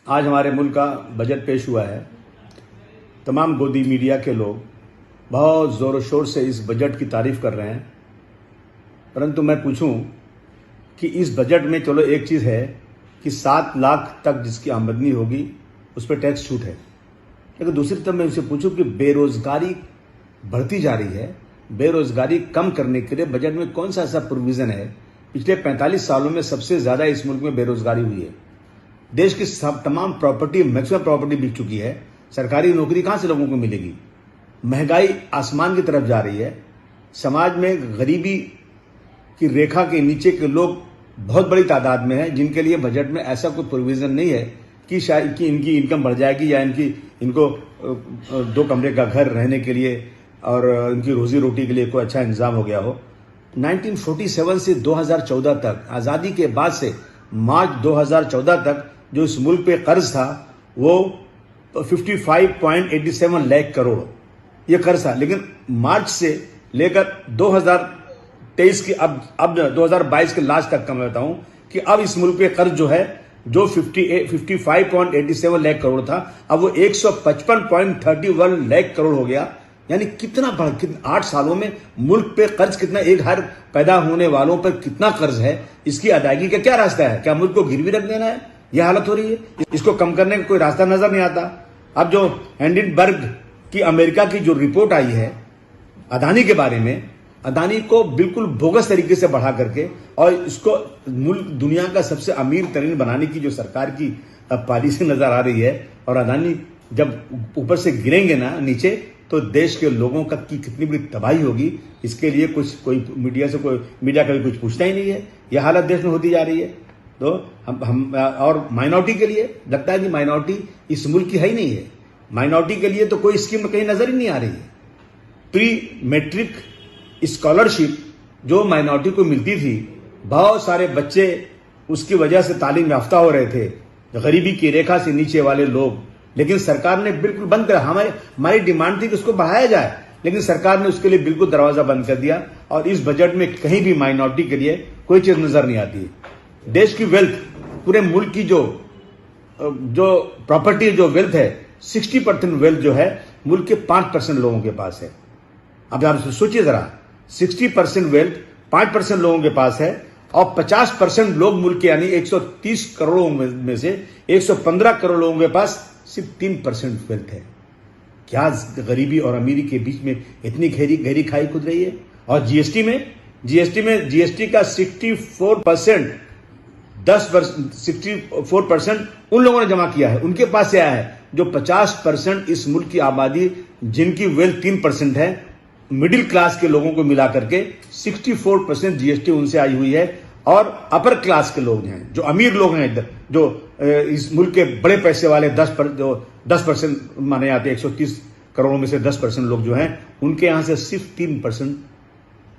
आज हमारे मुल्क का बजट पेश हुआ है। तमाम गोदी मीडिया के लोग बहुत ज़ोर शोर से इस बजट की तारीफ़ कर रहे हैं, परंतु मैं पूछूं कि इस बजट में चलो एक चीज़ है कि 7 लाख तक जिसकी आमदनी होगी उस पर टैक्स छूट है, लेकिन दूसरी तरफ मैं उनसे पूछूं कि बेरोज़गारी बढ़ती जा रही है, बेरोज़गारी कम करने के लिए बजट में कौन सा ऐसा प्रोविज़न है। पिछले 45 सालों में सबसे ज़्यादा इस मुल्क में बेरोज़गारी हुई है। देश की तमाम प्रॉपर्टी, मैक्सिमम प्रॉपर्टी बिक चुकी है। सरकारी नौकरी कहाँ से लोगों को मिलेगी? महंगाई आसमान की तरफ जा रही है। समाज में गरीबी की रेखा के नीचे के लोग बहुत बड़ी तादाद में हैं, जिनके लिए बजट में ऐसा कोई प्रोविज़न नहीं है कि शायद कि इनकी इनकम बढ़ जाएगी या इनको 2 कमरे का घर रहने के लिए और इनकी रोजी रोटी के लिए कोई अच्छा इंतजाम हो गया हो। 1947 से 2014 तक, आज़ादी के बाद से मार्च 2014 तक जो इस मुल्क पे कर्ज था वो 55.87 लाख करोड़ ये कर्ज था, लेकिन मार्च से लेकर 2023 की अब 2022 के लास्ट तक का मैं बताऊं कि अब इस मुल्क पे कर्ज जो है जो 55.87 लाख करोड़ था, अब वो 155.31 लाख करोड़ हो गया। यानी कितना 8 सालों में मुल्क पे कर्ज कितना, एक हर पैदा होने वालों पर कितना कर्ज है, इसकी अदायगी का क्या रास्ता है? क्या मुल्क को गिरवी रख देना है? यह हालत हो रही है। इसको कम करने का कोई रास्ता नजर नहीं आता। अब जो हिंडनबर्ग की अमेरिका की जो रिपोर्ट आई है अदानी के बारे में, अदानी को बिल्कुल बोगस तरीके से बढ़ा करके और इसको मुल्क दुनिया का सबसे अमीर तरीन बनाने की जो सरकार की पॉलिसी नजर आ रही है, और अदानी जब ऊपर से गिरेंगे ना नीचे तो देश के लोगों का की कितनी बड़ी तबाही होगी, इसके लिए कोई मीडिया कभी कुछ पूछता ही नहीं है। यह हालत देश में होती जा रही है। तो हम और माइनॉरिटी के लिए लगता है कि माइनॉरिटी इस मुल्क की है ही नहीं है। माइनॉरिटी के लिए तो कोई स्कीम कहीं नजर ही नहीं आ रही है। प्री मैट्रिक स्कॉलरशिप जो माइनॉरिटी को मिलती थी, बहुत सारे बच्चे उसकी वजह से तालीम याफ्ता हो रहे थे, गरीबी की रेखा से नीचे वाले लोग, लेकिन सरकार ने बिल्कुल बंद कर, हमारी डिमांड थी कि उसको बढ़ाया जाए, लेकिन सरकार ने उसके लिए बिल्कुल दरवाजा बंद कर दिया। और इस बजट में कहीं भी माइनॉरिटी के लिए कोई चीज नजर नहीं आती है। देश की वेल्थ, पूरे मुल्क की जो प्रॉपर्टी, जो वेल्थ है, 60% वेल्थ जो है मुल्क के 5% लोगों के पास है। अब आप सोचिए जरा, 60% वेल्थ 5% लोगों के पास है और 50% लोग मुल्क के यानी 130 करोड़ में से 115 करोड़ लोगों के पास सिर्फ 3% वेल्थ है। क्या गरीबी और अमीरी के बीच में इतनी गहरी खाई खुद रही है? और जीएसटी का 64% उन लोगों ने जमा किया है, उनके पास से आया है। जो 50% इस मुल्क की आबादी जिनकी वेल्थ 3% है, मिडिल क्लास के लोगों को मिला करके 64% जीएसटी उनसे आई हुई है। और अपर क्लास के लोग हैं, जो अमीर लोग हैं इधर, जो इस मुल्क के बड़े पैसे वाले 10% माने जाते हैं, 130 करोड़ में से 10% लोग जो हैं, उनके यहां से सिर्फ 3%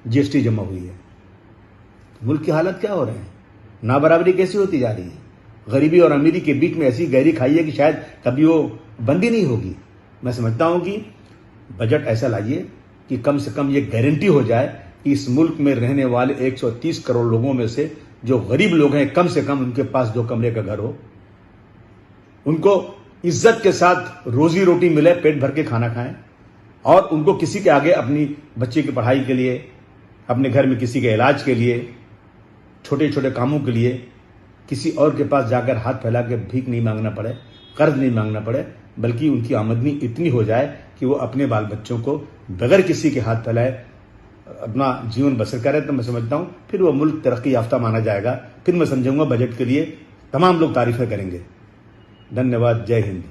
जीएसटी जमा हुई है। मुल्क की हालत क्या हो रही है? नाबराबरी कैसी होती जा रही है? गरीबी और अमीरी के बीच में ऐसी गहरी खाई है कि शायद कभी वो बंद ही नहीं होगी। मैं समझता हूं कि बजट ऐसा लाइए कि कम से कम ये गारंटी हो जाए कि इस मुल्क में रहने वाले 130 करोड़ लोगों में से जो गरीब लोग हैं, कम से कम उनके पास 2 कमरे का घर हो, उनको इज्जत के साथ रोजी रोटी मिले, पेट भर के खाना खाएं, और उनको किसी के आगे अपनी बच्चे की पढ़ाई के लिए, अपने घर में किसी के इलाज के लिए, छोटे छोटे कामों के लिए किसी और के पास जाकर हाथ फैला के भीख नहीं मांगना पड़े, कर्ज नहीं मांगना पड़े, बल्कि उनकी आमदनी इतनी हो जाए कि वो अपने बाल बच्चों को बगैर किसी के हाथ फैलाए अपना जीवन बसर करे। तो मैं समझता हूं फिर वो मुल्क तरक्की याफ्ता माना जाएगा। फिर मैं समझूंगा बजट के लिए तमाम लोग तारीफें करेंगे। धन्यवाद। जय हिंद।